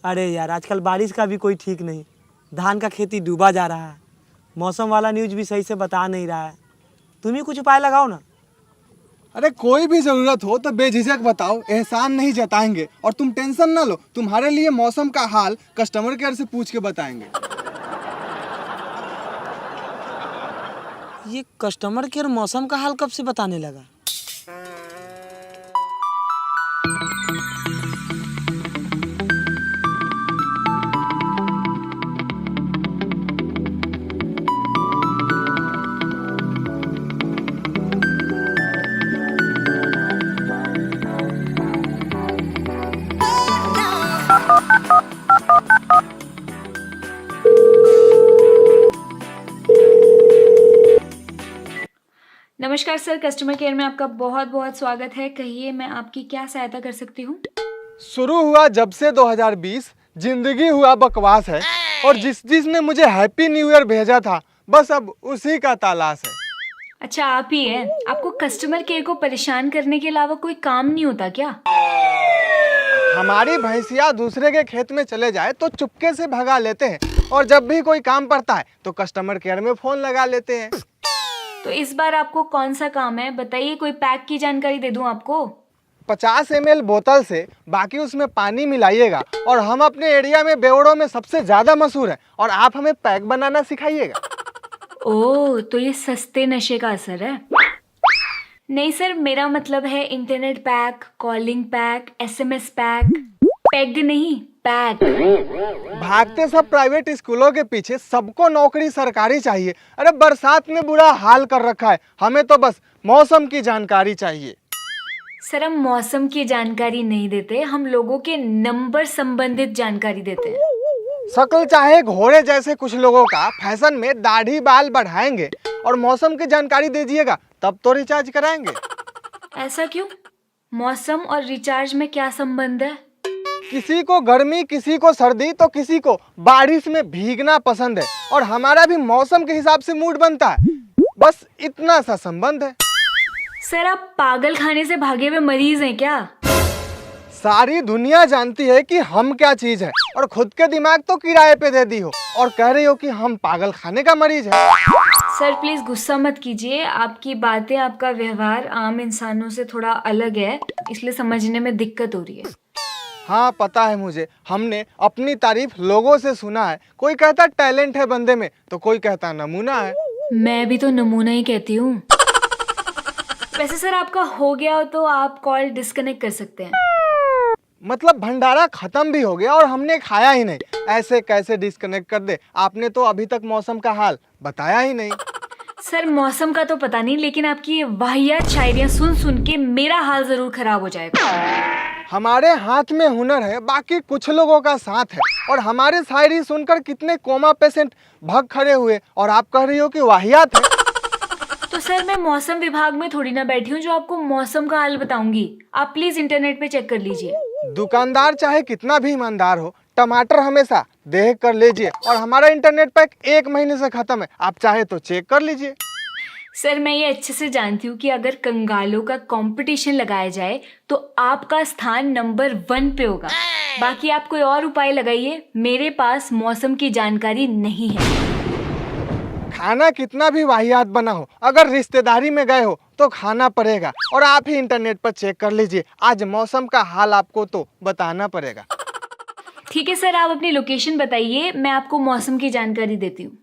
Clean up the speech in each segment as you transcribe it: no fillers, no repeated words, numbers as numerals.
अरे यार, आजकल बारिश का भी कोई ठीक नहीं। धान का खेती डूबा जा रहा है। मौसम वाला न्यूज़ भी सही से बता नहीं रहा है। तुम ही कुछ उपाय लगाओ ना। अरे कोई भी जरूरत हो तो बेझिझक बताओ, एहसान नहीं जताएंगे। और तुम टेंशन ना लो, तुम्हारे लिए मौसम का हाल कस्टमर केयर से पूछ के बताएंगे। ये कस्टमर केयर मौसम का हाल कब से बताने लगा? नमस्कार सर, कस्टमर केयर में आपका बहुत बहुत स्वागत है। कहिए, मैं आपकी क्या सहायता कर सकती हूँ? शुरू हुआ जब से 2020 जिंदगी हुआ बकवास है। और जिसने मुझे हैप्पी न्यू ईयर भेजा था, बस अब उसी का तलाश है। अच्छा, आप ही हैं। आपको कस्टमर केयर को परेशान करने के अलावा कोई काम नहीं होता क्या? हमारी भैंसिया दूसरे के खेत में चले जाए तो चुपके से भगा लेते हैं, और जब भी कोई काम पड़ता है तो कस्टमर केयर में फोन लगा लेते हैं। तो इस बार आपको कौन सा काम है बताइए, कोई पैक की जानकारी दे दूं आपको? 50 ml बोतल से बाकी उसमें पानी मिलाइएगा, और हम अपने एरिया में बेवड़ों में सबसे ज्यादा मशहूर है, और आप हमें पैक बनाना सिखाइएगा। ओह, तो ये सस्ते नशे का असर है। नहीं सर, मेरा मतलब है internet pack, calling pack, SMS pack. Packed नहीं, पैक। भागते सब प्राइवेट स्कूलों के पीछे, सबको नौकरी सरकारी चाहिए। अरे बरसात में बुरा हाल कर रखा है, हमें तो बस मौसम की जानकारी चाहिए। सर, हम मौसम की जानकारी नहीं देते, हम लोगों के नंबर संबंधित जानकारी देते हैं। शक्ल चाहे घोड़े जैसे कुछ लोगों का, फैशन में दाढ़ी बाल बढ़ाएंगे और मौसम की जानकारी दीजिएगा तब तो रिचार्ज कराएंगे। ऐसा क्यों? मौसम और रिचार्ज में क्या संबंध है? किसी को गर्मी, किसी को सर्दी, तो किसी को बारिश में भीगना पसंद है, और हमारा भी मौसम के हिसाब से मूड बनता है। बस इतना सा संबंध है। सर, आप पागल खाने से भागे हुए मरीज हैं क्या? सारी दुनिया जानती है कि हम क्या चीज है, और खुद के दिमाग तो किराए पे दे दी हो, और कह रही हो कि हम पागल खाने का मरीज है। सर प्लीज गुस्सा मत कीजिए। आपकी बातें, आपका व्यवहार आम इंसानों से थोड़ा अलग है, इसलिए समझने में दिक्कत हो रही है। हाँ पता है मुझे, हमने अपनी तारीफ लोगों से सुना है। कोई कहता टैलेंट है बंदे में, तो कोई कहता नमूना है। मैं भी तो नमूना ही कहती हूँ। वैसे सर, आपका हो गया हो तो आप कॉल डिस्कनेक्ट कर सकते हैं। मतलब भंडारा खत्म भी हो गया और हमने खाया ही नहीं, ऐसे कैसे डिस्कनेक्ट कर दे? आपने तो अभी तक मौसम का हाल बताया ही नहीं। सर, मौसम का तो पता नहीं, लेकिन आपकी ये वाहियात शायरियाँ सुन सुन के मेरा हाल जरूर खराब हो जाएगा। हमारे हाथ में हुनर है, बाकी कुछ लोगों का साथ है। और हमारे शायरी सुनकर कितने कोमा पेशेंट भाग खड़े हुए, और आप कह रही हो कि वाहियात है। तो सर, मैं मौसम विभाग में थोड़ी ना बैठी हूँ जो आपको मौसम का हाल बताऊंगी। आप प्लीज इंटरनेट पे चेक कर लीजिए। दुकानदार चाहे कितना भी ईमानदार हो, टमाटर हमेशा देख कर लीजिए। और हमारा इंटरनेट पैक 1 महीने से खत्म है, आप चाहे तो चेक कर लीजिए। सर, मैं ये अच्छे से जानती हूँ कि अगर कंगालों का कंपटीशन लगाया जाए तो आपका स्थान नंबर 1 पे होगा। बाकी आप कोई और उपाय लगाइए, मेरे पास मौसम की जानकारी नहीं है। खाना कितना भी वाहियात बना हो, अगर रिश्तेदारी में गए हो तो खाना पड़ेगा। और आप ही इंटरनेट पर चेक कर लीजिए, आज मौसम का हाल आपको तो बताना पड़ेगा। ठीक है सर, आप अपनी लोकेशन बताइए, मैं आपको मौसम की जानकारी देती हूँ।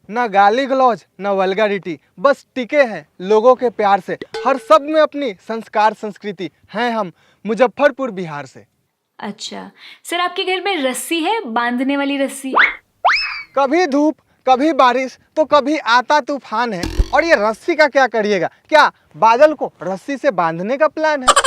न गाली गलौज न वल्गैरिटी, बस टिके हैं लोगों के प्यार से। हर शब्द में अपनी संस्कार संस्कृति हैं हम, मुजफ्फरपुर बिहार से। अच्छा सर, आपके घर में रस्सी है, बांधने वाली रस्सी? कभी धूप, कभी बारिश, तो कभी आता तूफान है। और ये रस्सी का क्या करिएगा? क्या बादल को रस्सी से बांधने का प्लान है?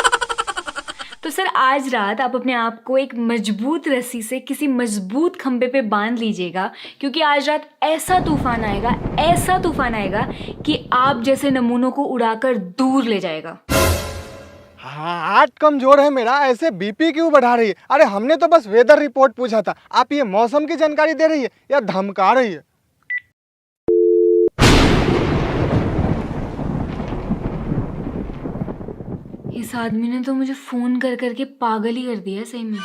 तो सर, आज रात आप अपने आप को एक मजबूत रस्सी से किसी मजबूत खंबे पे बांध लीजिएगा, क्योंकि आज रात ऐसा तूफान आएगा, ऐसा तूफान आएगा कि आप जैसे नमूनों को उड़ाकर दूर ले जाएगा। हाँ, हार्ट कमजोर है मेरा, ऐसे बीपी क्यों बढ़ा रही है? अरे हमने तो बस वेदर रिपोर्ट पूछा था, आप ये मौसम की जानकारी दे रही है या धमका रही है? इस आदमी ने तो मुझे फोन कर करके पागल ही कर दिया सही में।